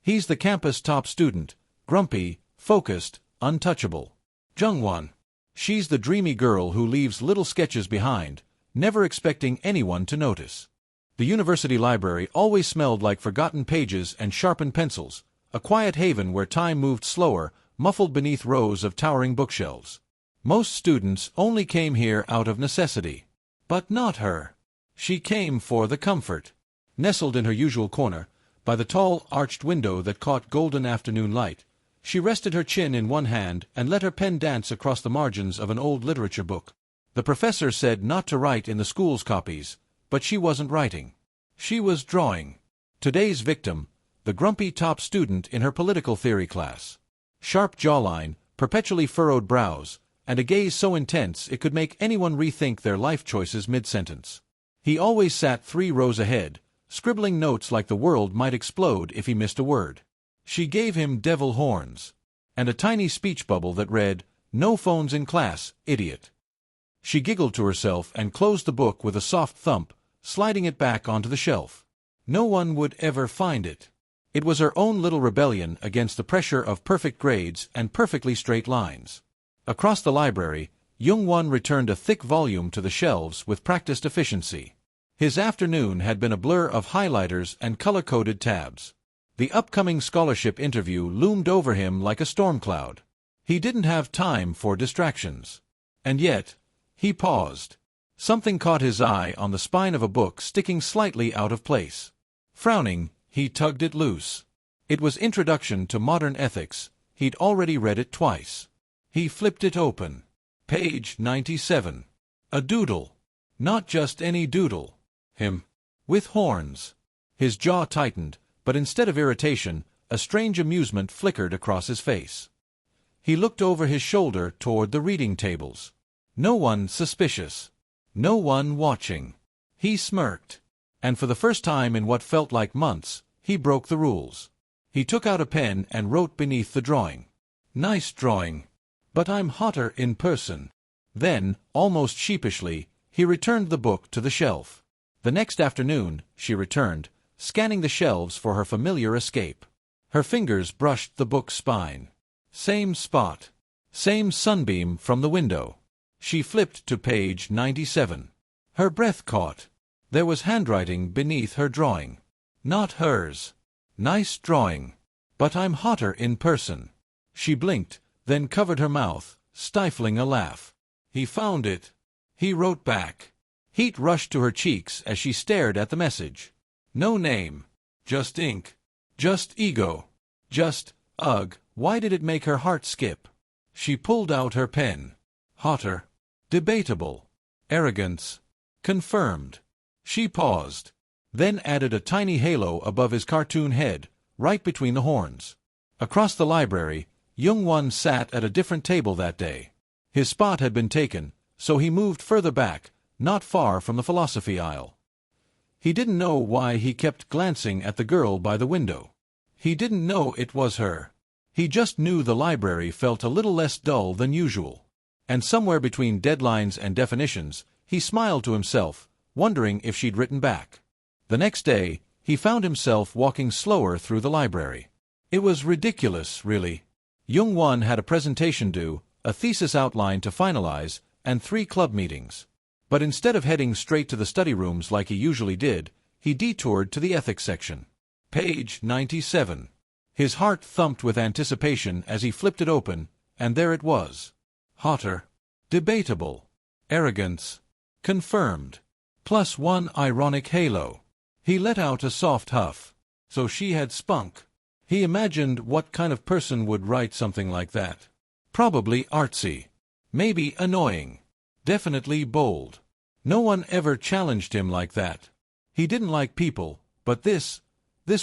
He's the campus top student, grumpy, focused, untouchable. Jungwon. She's the dreamy girl who leaves little sketches behind, never expecting anyone to notice. The university library always smelled like forgotten pages and sharpened pencils, a quiet haven where time moved slower, muffled beneath rows of towering bookshelves. Most students only came here out of necessity. But not her. She came for the comfort. Nestled in her usual corner, by the tall, arched window that caught golden afternoon light, she rested her chin in one hand and let her pen dance across the margins of an old literature book. The professor said not to write in the school's copies, but she wasn't writing. She was drawing. Today's victim, the grumpy top student in her political theory class. Sharp jawline, perpetually furrowed brows, and a gaze so intense it could make anyone rethink their life choices mid-sentence. He always sat 3 rows ahead, scribbling notes like the world might explode if he missed a word. She gave him devil horns, and a tiny speech bubble that read, "No phones in class, idiot." She giggled to herself and closed the book with a soft thump, sliding it back onto the shelf. No one would ever find it. It was her own little rebellion against the pressure of perfect grades and perfectly straight lines. Across the library, Jungwon returned a thick volume to the shelves with practiced efficiency. His afternoon had been a blur of highlighters and color-coded tabs. The upcoming scholarship interview loomed over him like a storm cloud. He didn't have time for distractions. And yet, he paused. Something caught his eye on the spine of a book sticking slightly out of place. Frowning, he tugged it loose. It was Introduction to Modern Ethics. He'd already read it twice. He flipped it open. Page 97. A doodle. Not just any doodle. Him. With horns. His jaw tightened, but instead of irritation, a strange amusement flickered across his face. He looked over his shoulder toward the reading tables. No one suspicious. No one watching. He smirked. And for the first time in what felt like months, he broke the rules. He took out a pen and wrote beneath the drawing. "Nice drawing. But I'm hotter in person." Then, almost sheepishly, he returned the book to the shelf. The next afternoon, she returned, scanning the shelves for her familiar escape. Her fingers brushed the book's spine. Same spot. Same sunbeam from the window. She flipped to page 97. Her breath caught. There was handwriting beneath her drawing. Not hers. "Nice drawing. But I'm hotter in person." She blinked, then covered her mouth, stifling a laugh. He found it. He wrote back. Heat rushed to her cheeks as she stared at the message. No name. Just ink. Just ego. Just, ugh, why did it make her heart skip? She pulled out her pen. Hotter. Debatable. Arrogance. Confirmed. She paused, then added a tiny halo above his cartoon head, right between the horns. Across the library, Jungwon sat at a different table that day. His spot had been taken, so he moved further back, not far from the philosophy aisle. He didn't know why he kept glancing at the girl by the window. He didn't know it was her. He just knew the library felt a little less dull than usual. And somewhere between deadlines and definitions, he smiled to himself, wondering if she'd written back. The next day, he found himself walking slower through the library. It was ridiculous, really. Jungwon had a presentation due, a thesis outline to finalize, and 3 club meetings. But instead of heading straight to the study rooms like he usually did, he detoured to the ethics section. Page 97. His heart thumped with anticipation as he flipped it open, and there it was. Hotter. Debatable. Arrogance. Confirmed. Plus 1 ironic halo. He let out a soft huff. So she had spunk. He imagined what kind of person would write something like that. Probably artsy. Maybe annoying. Definitely bold. No one ever challenged him like that. He didn't like people, but this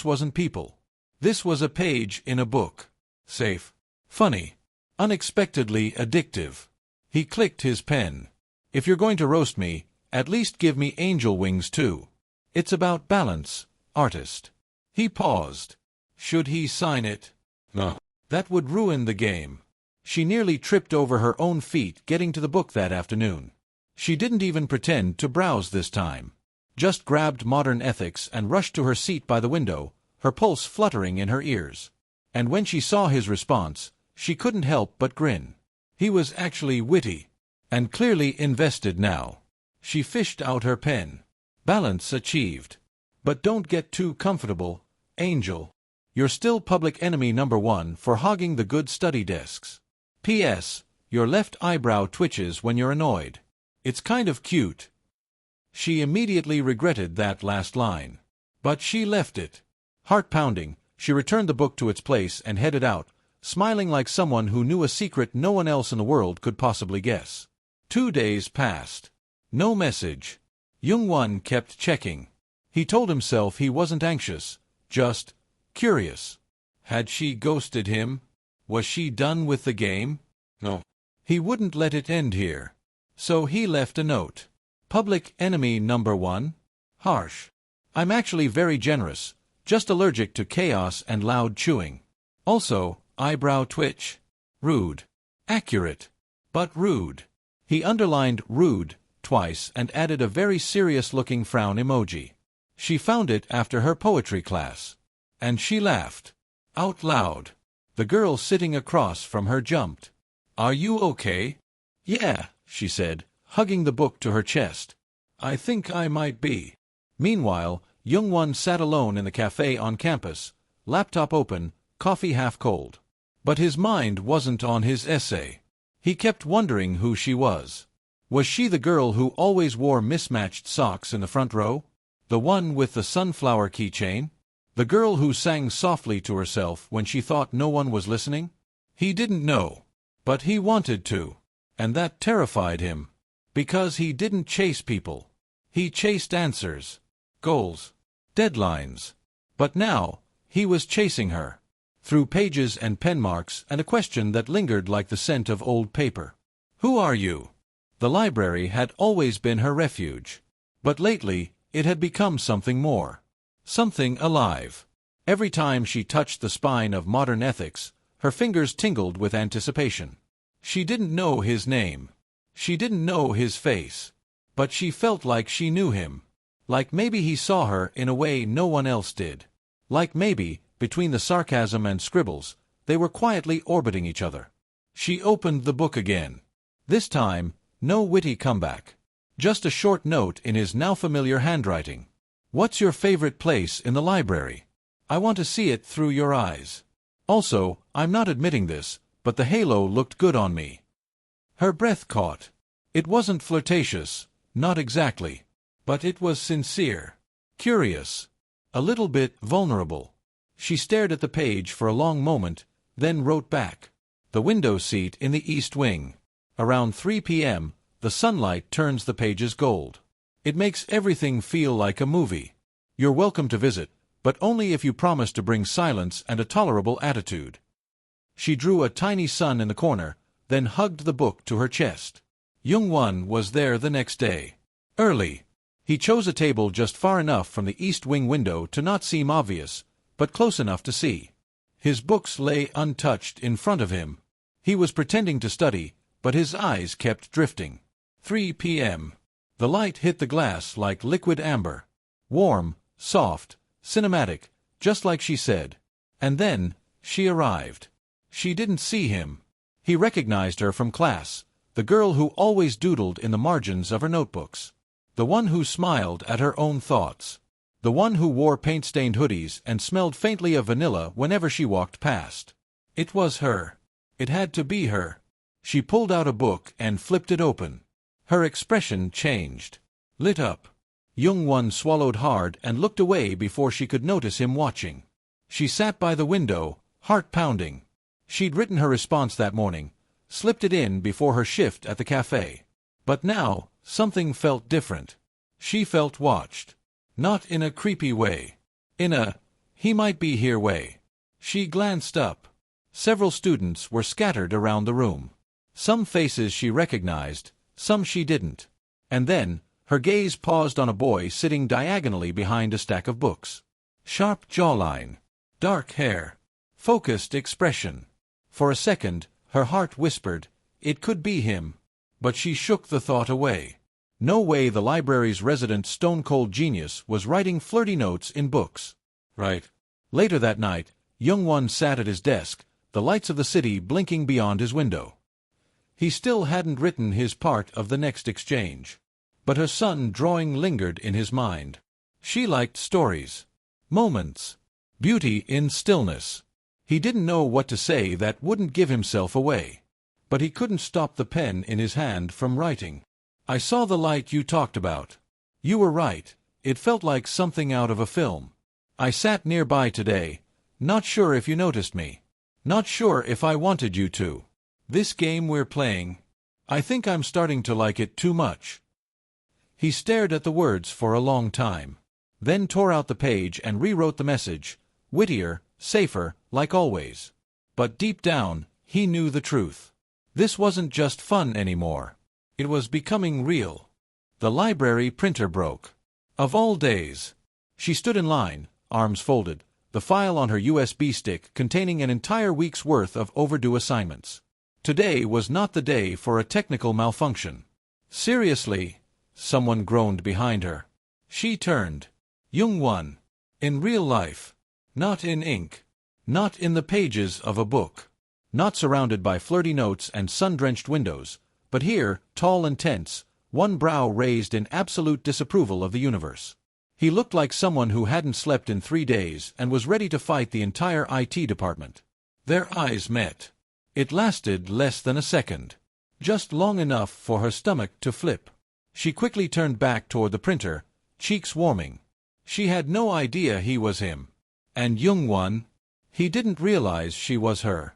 wasn't people. This was a page in a book. Safe. Funny. Unexpectedly addictive. He clicked his pen. If you're going to roast me, at least give me angel wings too. It's about balance, artist. He paused. Should he sign it? No. That would ruin the game. She nearly tripped over her own feet getting to the book that afternoon. She didn't even pretend to browse this time. Just grabbed Modern Ethics and rushed to her seat by the window, her pulse fluttering in her ears. And when she saw his response, she couldn't help but grin. He was actually witty, and clearly invested now. She fished out her pen. Balance achieved. But don't get too comfortable, Angel. You're still public enemy number 1 for hogging the good study desks. P.S. Your left eyebrow twitches when you're annoyed. It's kind of cute. She immediately regretted that last line. But she left it. Heart pounding, she returned the book to its place and headed out, smiling like someone who knew a secret no one else in the world could possibly guess. 2 days passed. No message. Jungwon kept checking. He told himself he wasn't anxious, just curious. Had she ghosted him? Was she done with the game? No. He wouldn't let it end here. So he left a note. Public enemy number 1? Harsh. I'm actually very generous, just allergic to chaos and loud chewing. Also, eyebrow twitch. Rude. Accurate. But rude. He underlined rude twice and added a very serious-looking frown emoji. She found it after her poetry class. And she laughed. Out loud. The girl sitting across from her jumped. Are you okay? Yeah, she said, hugging the book to her chest. I think I might be. Meanwhile, Jungwon sat alone in the cafe on campus, laptop open, coffee half cold. But his mind wasn't on his essay. He kept wondering who she was. Was she the girl who always wore mismatched socks in the front row? The one with the sunflower keychain? The girl who sang softly to herself when she thought no one was listening? He didn't know. But he wanted to. And that terrified him. Because he didn't chase people. He chased answers. Goals. Deadlines. But now, he was chasing her. Through pages and pen marks and a question that lingered like the scent of old paper. Who are you? The library had always been her refuge. But lately, it had become something more. Something alive. Every time she touched the spine of modern ethics, her fingers tingled with anticipation. She didn't know his name. She didn't know his face. But she felt like she knew him. Like maybe he saw her in a way no one else did. Like maybe, between the sarcasm and scribbles, they were quietly orbiting each other. She opened the book again. This time, no witty comeback. Just a short note in his now familiar handwriting. What's your favorite place in the library? I want to see it through your eyes. Also, I'm not admitting this, but the halo looked good on me. Her breath caught. It wasn't flirtatious, not exactly. But it was sincere. Curious. A little bit vulnerable. She stared at the page for a long moment, then wrote back. The window seat in the east wing. Around 3 p.m., the sunlight turns the pages gold. It makes everything feel like a movie. You're welcome to visit, but only if you promise to bring silence and a tolerable attitude. She drew a tiny sun in the corner, then hugged the book to her chest. Jungwon was there the next day. Early. He chose a table just far enough from the east wing window to not seem obvious, but close enough to see. His books lay untouched in front of him. He was pretending to study, but his eyes kept drifting. 3 p.m. The light hit the glass like liquid amber. Warm, soft, cinematic, just like she said. And then, she arrived. She didn't see him. He recognized her from class, the girl who always doodled in the margins of her notebooks. The one who smiled at her own thoughts. The one who wore paint-stained hoodies and smelled faintly of vanilla whenever she walked past. It was her. It had to be her. She pulled out a book and flipped it open. Her expression changed. Lit up. Jungwon swallowed hard and looked away before she could notice him watching. She sat by the window, heart pounding. She'd written her response that morning, slipped it in before her shift at the cafe. But now, something felt different. She felt watched. Not in a creepy way. In a, he might be here way. She glanced up. Several students were scattered around the room. Some faces she recognized, some she didn't. And then, her gaze paused on a boy sitting diagonally behind a stack of books. Sharp jawline. Dark hair. Focused expression. For a second, her heart whispered, it could be him. But she shook the thought away. No way the library's resident stone-cold genius was writing flirty notes in books. Right. Later that night, Jungwon sat at his desk, the lights of the city blinking beyond his window. He still hadn't written his part of the next exchange. But her son drawing lingered in his mind. She liked stories. Moments. Beauty in stillness. He didn't know what to say that wouldn't give himself away. But he couldn't stop the pen in his hand from writing. I saw the light you talked about. You were right, it felt like something out of a film. I sat nearby today, not sure if you noticed me. Not sure if I wanted you to. This game we're playing, I think I'm starting to like it too much. He stared at the words for a long time, then tore out the page and rewrote the message, wittier, safer, like always. But deep down, he knew the truth. This wasn't just fun anymore. It was becoming real. The library printer broke. Of all days. She stood in line, arms folded, the file on her USB stick containing an entire week's worth of overdue assignments. Today was not the day for a technical malfunction. Seriously? Someone groaned behind her. She turned. Jungwon. In real life. Not in ink. Not in the pages of a book. Not surrounded by flirty notes and sun-drenched windows, but here, tall and tense, one brow raised in absolute disapproval of the universe. He looked like someone who hadn't slept in 3 days and was ready to fight the entire IT department. Their eyes met. It lasted less than a second. Just long enough for her stomach to flip. She quickly turned back toward the printer, cheeks warming. She had no idea he was him. And Jungwon? He didn't realize she was her.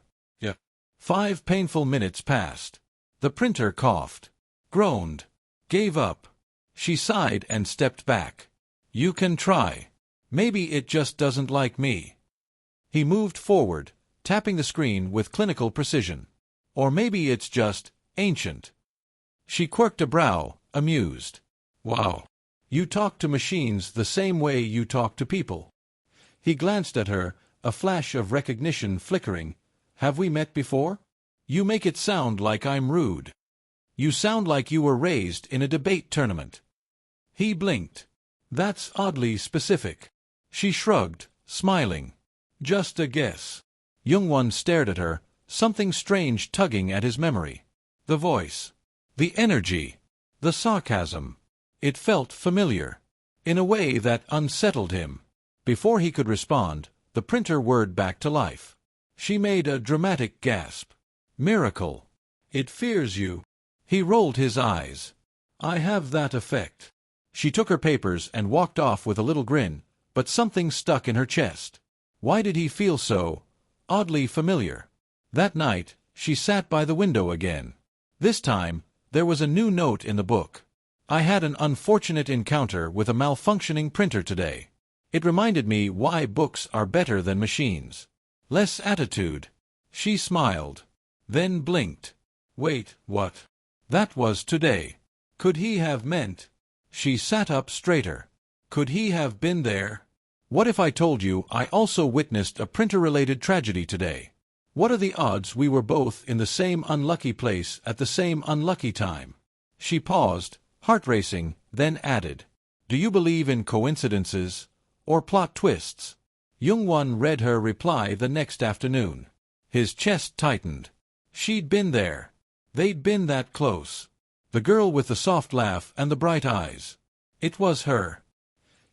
5 painful minutes passed. The printer coughed, groaned, gave up. She sighed and stepped back. You can try. Maybe it just doesn't like me. He moved forward, tapping the screen with clinical precision. Or maybe it's just ancient. She quirked a brow, amused. Wow. You talk to machines the same way you talk to people. He glanced at her, a flash of recognition flickering. Have we met before? You make it sound like I'm rude. You sound like you were raised in a debate tournament. He blinked. That's oddly specific. She shrugged, smiling. Just a guess. Jungwon stared at her, something strange tugging at his memory. The voice. The energy. The sarcasm. It felt familiar. In a way that unsettled him. Before he could respond, the printer whirred back to life. She made a dramatic gasp. Miracle. It fears you. He rolled his eyes. I have that effect. She took her papers and walked off with a little grin, but something stuck in her chest. Why did he feel so oddly familiar? That night, she sat by the window again. This time, there was a new note in the book. I had an unfortunate encounter with a malfunctioning printer today. It reminded me why books are better than machines. Less attitude. She smiled. Then blinked. Wait, what? That was today. Could he have meant? She sat up straighter. Could he have been there? What if I told you I also witnessed a printer-related tragedy today? What are the odds we were both in the same unlucky place at the same unlucky time? She paused, heart racing, then added, Do you believe in coincidences or plot twists? Jungwon read her reply the next afternoon. His chest tightened. She'd been there. They'd been that close. The girl with the soft laugh and the bright eyes. It was her.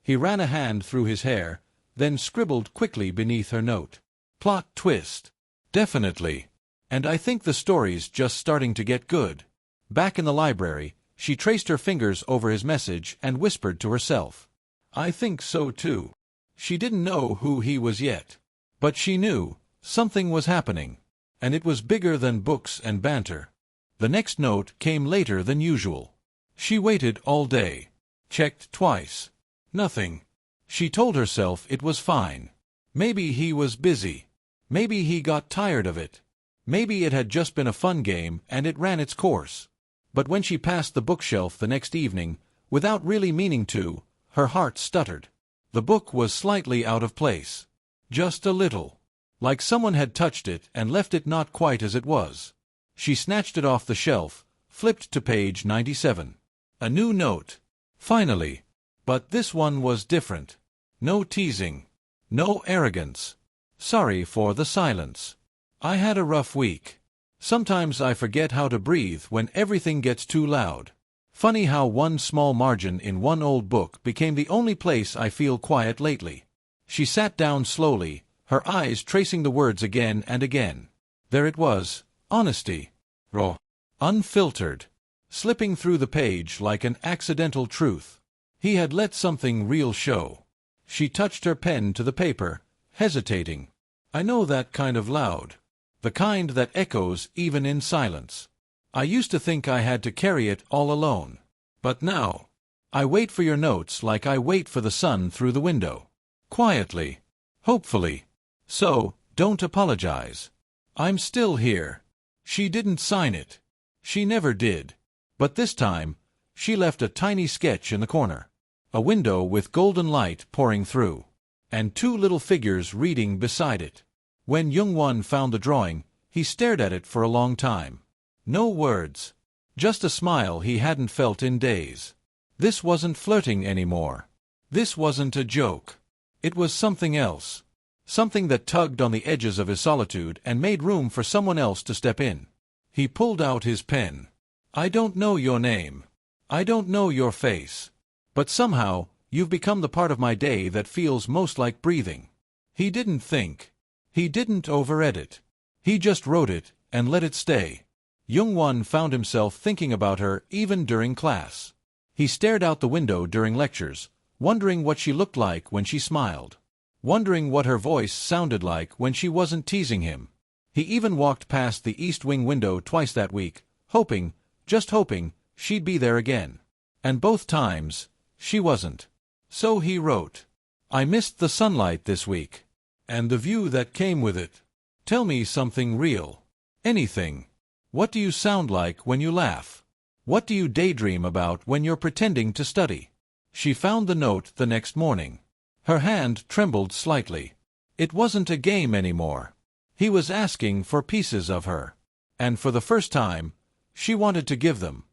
He ran a hand through his hair, then scribbled quickly beneath her note. Plot twist. Definitely. And I think the story's just starting to get good. Back in the library, she traced her fingers over his message and whispered to herself. I think so too. She didn't know who he was yet. But she knew something was happening. And it was bigger than books and banter. The next note came later than usual. She waited all day. Checked twice. Nothing. She told herself it was fine. Maybe he was busy. Maybe he got tired of it. Maybe it had just been a fun game and it ran its course. But when she passed the bookshelf the next evening, without really meaning to, her heart stuttered. The book was slightly out of place. Just a little. Like someone had touched it and left it not quite as it was. She snatched it off the shelf, flipped to page 97. A new note. Finally. But this one was different. No teasing. No arrogance. Sorry for the silence. I had a rough week. Sometimes I forget how to breathe when everything gets too loud. Funny how one small margin in one old book became the only place I feel quiet lately. She sat down slowly, her eyes tracing the words again and again. There it was, honesty. Raw. Unfiltered. Slipping through the page like an accidental truth. He had let something real show. She touched her pen to the paper, hesitating. I know that kind of loud. The kind that echoes even in silence. I used to think I had to carry it all alone. But now, I wait for your notes like I wait for the sun through the window. Quietly. Hopefully. So, don't apologize. I'm still here. She didn't sign it. She never did. But this time, she left a tiny sketch in the corner. A window with golden light pouring through. And two little figures reading beside it. When Jungwon found the drawing, he stared at it for a long time. No words. Just a smile he hadn't felt in days. This wasn't flirting anymore. This wasn't a joke. It was something else. Something that tugged on the edges of his solitude and made room for someone else to step in. He pulled out his pen. I don't know your name. I don't know your face. But somehow, you've become the part of my day that feels most like breathing. He didn't think. He didn't over-edit. He just wrote it and let it stay. Jungwon found himself thinking about her even during class. He stared out the window during lectures, wondering what she looked like when she smiled. Wondering what her voice sounded like when she wasn't teasing him. He even walked past the East Wing window twice that week, hoping, just hoping, she'd be there again. And both times, she wasn't. So he wrote, I missed the sunlight this week. And the view that came with it. Tell me something real. Anything. What do you sound like when you laugh? What do you daydream about when you're pretending to study? She found the note the next morning. Her hand trembled slightly. It wasn't a game anymore. He was asking for pieces of her. And for the first time, she wanted to give them.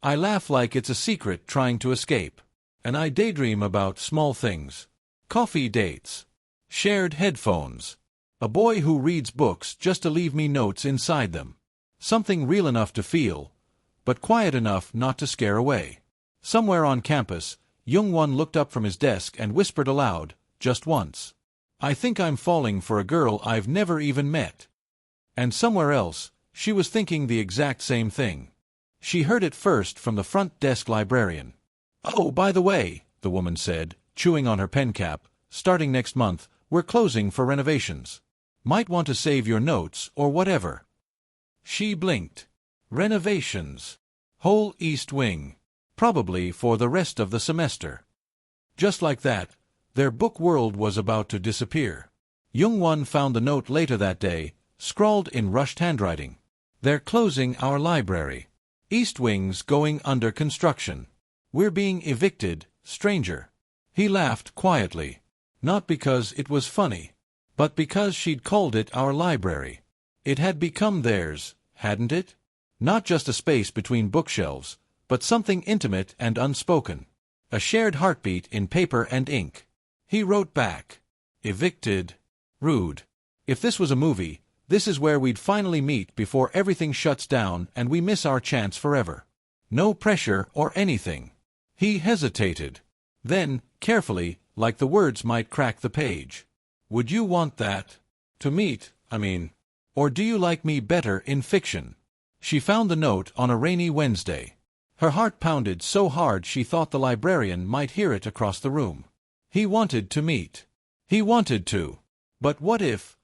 I laugh like it's a secret trying to escape. And I daydream about small things. Coffee dates. Shared headphones. A boy who reads books just to leave me notes inside them. Something real enough to feel, but quiet enough not to scare away. Somewhere on campus, Jungwon looked up from his desk and whispered aloud, just once. I think I'm falling for a girl I've never even met. And somewhere else, she was thinking the exact same thing. She heard it first from the front desk librarian. Oh, by the way, the woman said, chewing on her pen cap, starting next month, we're closing for renovations. Might want to save your notes or whatever. She blinked. Renovations. Whole East Wing. Probably for the rest of the semester. Just like that, their book world was about to disappear. Jungwon found the note later that day, scrawled in rushed handwriting. They're closing our library. East Wing's going under construction. We're being evicted, stranger. He laughed quietly. Not because it was funny, but because she'd called it our library. It had become theirs, hadn't it? Not just a space between bookshelves, but something intimate and unspoken. A shared heartbeat in paper and ink. He wrote back. Evicted. Rude. If this was a movie, this is where we'd finally meet before everything shuts down and we miss our chance forever. No pressure or anything. He hesitated. Then, carefully, like the words might crack the page. Would you want that? To meet, I mean. Or do you like me better in fiction? She found the note on a rainy Wednesday. Her heart pounded so hard she thought the librarian might hear it across the room. He wanted to meet. He wanted to. But what if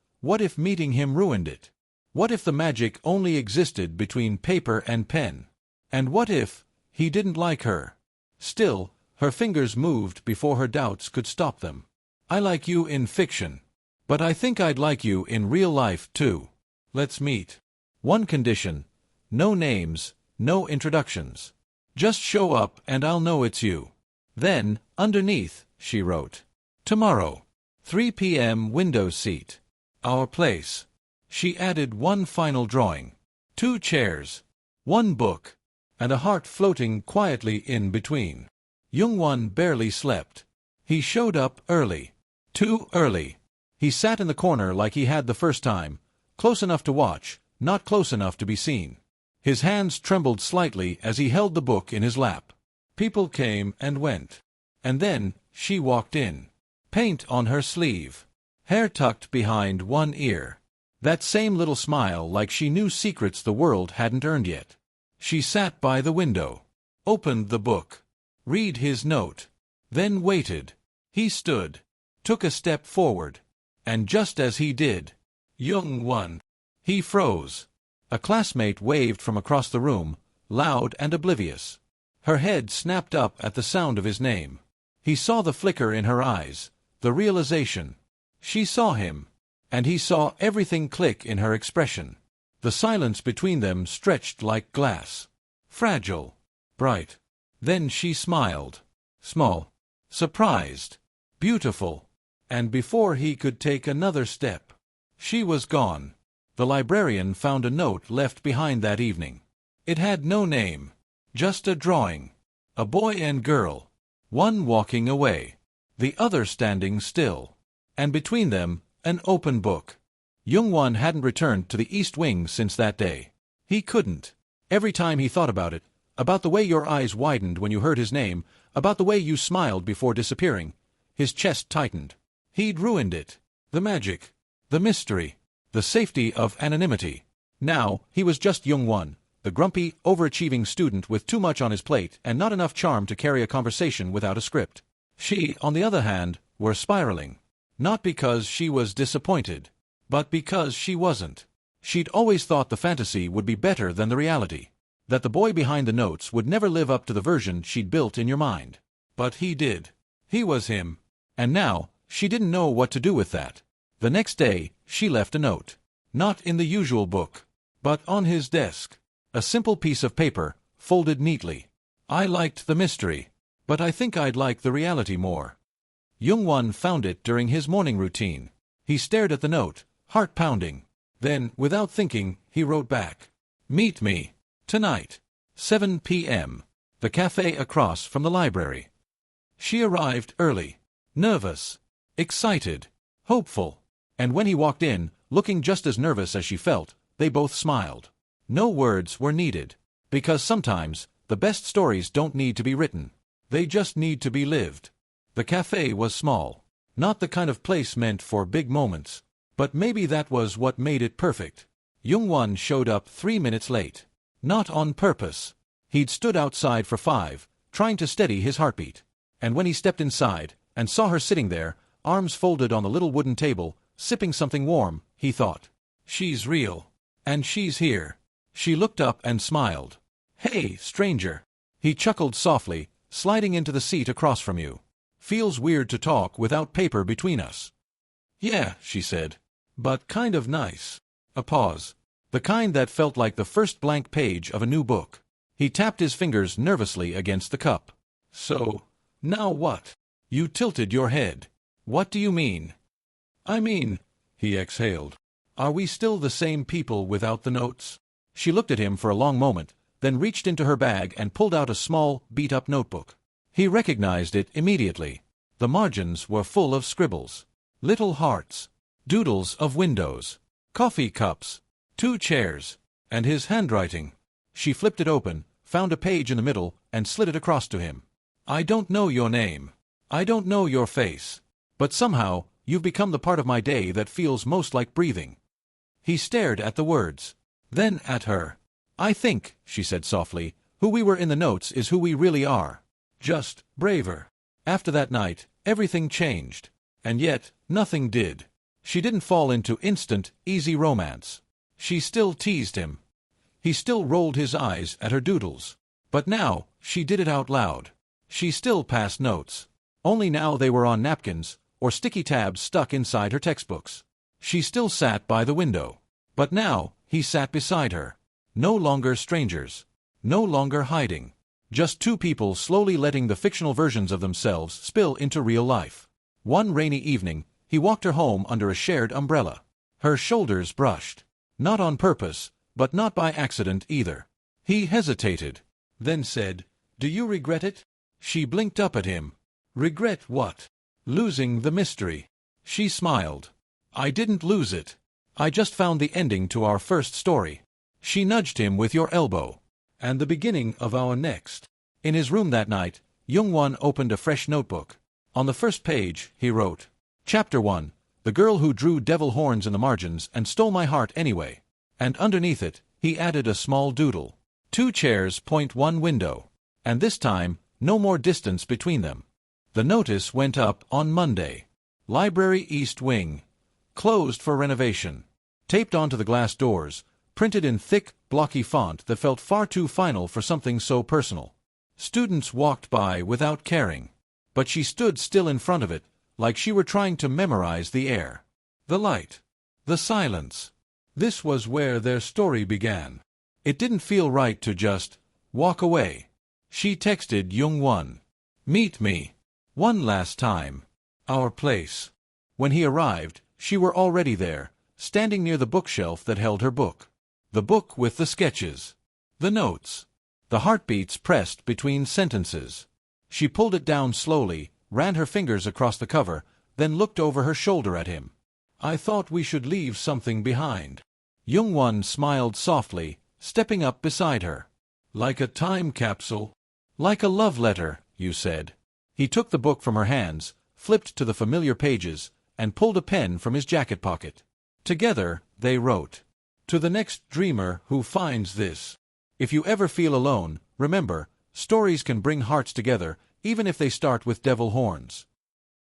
meeting him ruined it? What if the magic only existed between paper and pen? And what if he didn't like her? Still, her fingers moved before her doubts could stop them. I like you in fiction. But I think I'd like you in real life, too. Let's meet. One condition. No names, no introductions. Just show up and I'll know it's you. Then, underneath, she wrote. Tomorrow. 3 p.m. window seat. Our place. She added one final drawing. 2 chairs. 1 book. And a heart floating quietly in between. Jungwon barely slept. He showed up early. Too early. He sat in the corner like he had the first time, close enough to watch, not close enough to be seen. His hands trembled slightly as he held the book in his lap. People came and went. And then she walked in. Paint on her sleeve. Hair tucked behind one ear. That same little smile like she knew secrets the world hadn't earned yet. She sat by the window. Opened the book. Read his note. Then waited. He stood. Took a step forward. And just as he did, Jungwon. He froze. A classmate waved from across the room, loud and oblivious. Her head snapped up at the sound of his name. He saw the flicker in her eyes, the realization. She saw him, and he saw everything click in her expression. The silence between them stretched like glass. Fragile. Bright. Then she smiled. Small. Surprised. Beautiful. And before he could take another step, she was gone. The librarian found a note left behind that evening. It had no name, just a drawing. A boy and girl. One walking away, the other standing still. And between them, an open book. Jungwon hadn't returned to the East Wing since that day. He couldn't. Every time he thought about it, about the way your eyes widened when you heard his name, about the way you smiled before disappearing, his chest tightened. He'd ruined it. The magic. The mystery. The safety of anonymity. Now, he was just Jungwon, the grumpy, overachieving student with too much on his plate and not enough charm to carry a conversation without a script. She, on the other hand, were spiraling. Not because she was disappointed, but because she wasn't. She'd always thought the fantasy would be better than the reality. That the boy behind the notes would never live up to the version she'd built in your mind. But he did. He was him. And now, she didn't know what to do with that. The next day, she left a note. Not in the usual book, but on his desk. A simple piece of paper, folded neatly. I liked the mystery, but I think I'd like the reality more. Jungwon found it during his morning routine. He stared at the note, heart pounding. Then, without thinking, he wrote back. Meet me. Tonight. 7 p.m. The cafe across from the library. She arrived early. Nervous. Excited. Hopeful. And when he walked in, looking just as nervous as she felt, they both smiled. No words were needed. Because sometimes, the best stories don't need to be written. They just need to be lived. The cafe was small. Not the kind of place meant for big moments. But maybe that was what made it perfect. Jungwon showed up 3 minutes late. Not on purpose. He'd stood outside for 5, trying to steady his heartbeat. And when he stepped inside, and saw her sitting there, arms folded on the little wooden table, sipping something warm, he thought, she's real. And she's here. She looked up and smiled. Hey, stranger. He chuckled softly, sliding into the seat across from you. Feels weird to talk without paper between us. Yeah, she said. But kind of nice. A pause. The kind that felt like the first blank page of a new book. He tapped his fingers nervously against the cup. So, now what? You tilted your head. What do you mean? I mean, he exhaled. Are we still the same people without the notes? She looked at him for a long moment, then reached into her bag and pulled out a small, beat-up notebook. He recognized it immediately. The margins were full of scribbles. Little hearts. Doodles of windows. Coffee cups. 2 chairs. And his handwriting. She flipped it open, found a page in the middle, and slid it across to him. I don't know your name. I don't know your face. But somehow, you've become the part of my day that feels most like breathing. He stared at the words. Then at her. I think, she said softly, who we were in the notes is who we really are. Just braver. After that night, everything changed. And yet, nothing did. She didn't fall into instant, easy romance. She still teased him. He still rolled his eyes at her doodles. But now, she did it out loud. She still passed notes. Only now they were on napkins, or sticky tabs stuck inside her textbooks. She still sat by the window. But now, he sat beside her. No longer strangers. No longer hiding. Just 2 people slowly letting the fictional versions of themselves spill into real life. One rainy evening, he walked her home under a shared umbrella. Her shoulders brushed. Not on purpose, but not by accident either. He hesitated, then said, Do you regret it? She blinked up at him. Regret what? Losing the mystery. She smiled. I didn't lose it. I just found the ending to our first story. She nudged him with your elbow. And the beginning of our next. In his room that night, Jungwon opened a fresh notebook. On the first page, he wrote, Chapter 1, The Girl Who Drew Devil Horns in the Margins and Stole My Heart Anyway. And underneath it, he added a small doodle. 2 chairs, point 1 window. And this time, no more distance between them. The notice went up on Monday. Library East Wing. Closed for renovation. Taped onto the glass doors, printed in thick, blocky font that felt far too final for something so personal. Students walked by without caring. But she stood still in front of it, like she were trying to memorize the air. The light. The silence. This was where their story began. It didn't feel right to just walk away. She texted Jungwon. Meet me. One last time. Our place. When he arrived, she were already there, standing near the bookshelf that held her book. The book with the sketches. The notes. The heartbeats pressed between sentences. She pulled it down slowly, ran her fingers across the cover, then looked over her shoulder at him. I thought we should leave something behind. Jungwon smiled softly, stepping up beside her. Like a time capsule. Like a love letter, you said. He took the book from her hands, flipped to the familiar pages, and pulled a pen from his jacket pocket. Together, they wrote. To the next dreamer who finds this. If you ever feel alone, remember, stories can bring hearts together, even if they start with devil horns.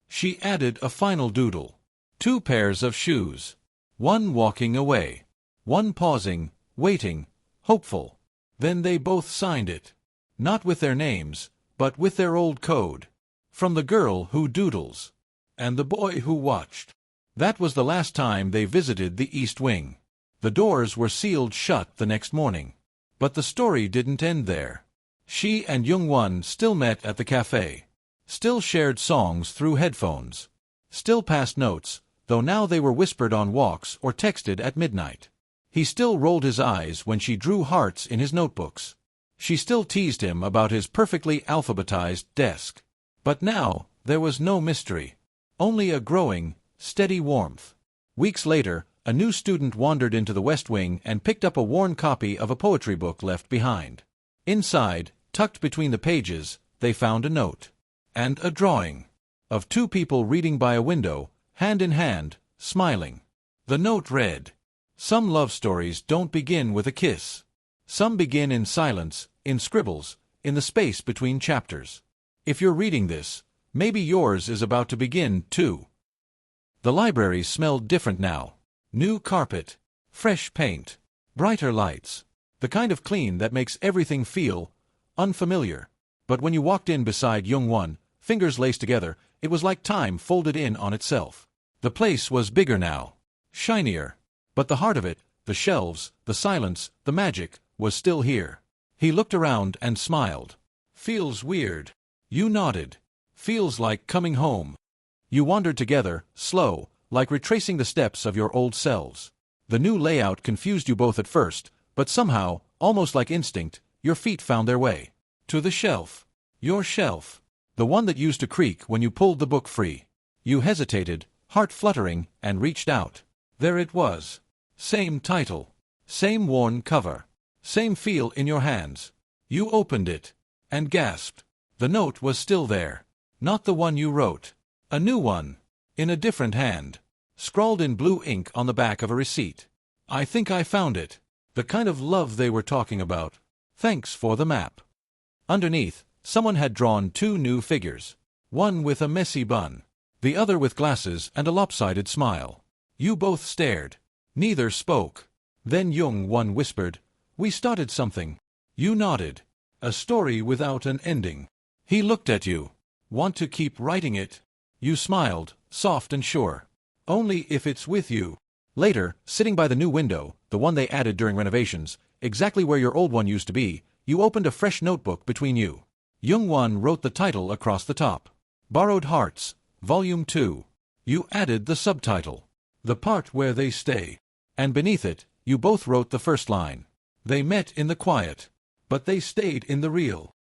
She added a final doodle. 2 pairs of shoes. 1 walking away. 1 pausing, waiting, hopeful. Then they both signed it. Not with their names, but with their old code. From the girl who doodles. And the boy who watched. That was the last time they visited the East Wing. The doors were sealed shut the next morning. But the story didn't end there. She and Jungwon still met at the cafe. Still shared songs through headphones. Still passed notes, though now they were whispered on walks or texted at midnight. He still rolled his eyes when she drew hearts in his notebooks. She still teased him about his perfectly alphabetized desk. But now, there was no mystery. Only a growing, steady warmth. Weeks later, a new student wandered into the West Wing and picked up a worn copy of a poetry book left behind. Inside, tucked between the pages, they found a note. And a drawing. Of 2 people reading by a window, hand in hand, smiling. The note read, Some love stories don't begin with a kiss. Some begin in silence, in scribbles, in the space between chapters. If you're reading this, maybe yours is about to begin, too. The library smelled different now. New carpet, fresh paint, brighter lights. The kind of clean that makes everything feel unfamiliar. But when you walked in beside Jungwon, fingers laced together, it was like time folded in on itself. The place was bigger now, shinier. But the heart of it, the shelves, the silence, the magic, was still here. He looked around and smiled. Feels weird. You nodded. Feels like coming home. You wandered together, slow, like retracing the steps of your old selves. The new layout confused you both at first, but somehow, almost like instinct, your feet found their way. To the shelf. Your shelf. The one that used to creak when you pulled the book free. You hesitated, heart fluttering, and reached out. There it was. Same title. Same worn cover. Same feel in your hands. You opened it. And gasped. The note was still there. Not the one you wrote. A new one. In a different hand. Scrawled in blue ink on the back of a receipt. I think I found it. The kind of love they were talking about. Thanks for the map. Underneath, someone had drawn 2 new figures. One with a messy bun. The other with glasses and a lopsided smile. You both stared. Neither spoke. Then Jungwon whispered, We started something. You nodded. A story without an ending. He looked at you. Want to keep writing it? You smiled, soft and sure. Only if it's with you. Later, sitting by the new window, the one they added during renovations, exactly where your old one used to be, you opened a fresh notebook between you. Jungwon wrote the title across the top. Borrowed Hearts, Volume 2. You added the subtitle. The part where they stay. And beneath it, you both wrote the first line. They met in the quiet. But they stayed in the real.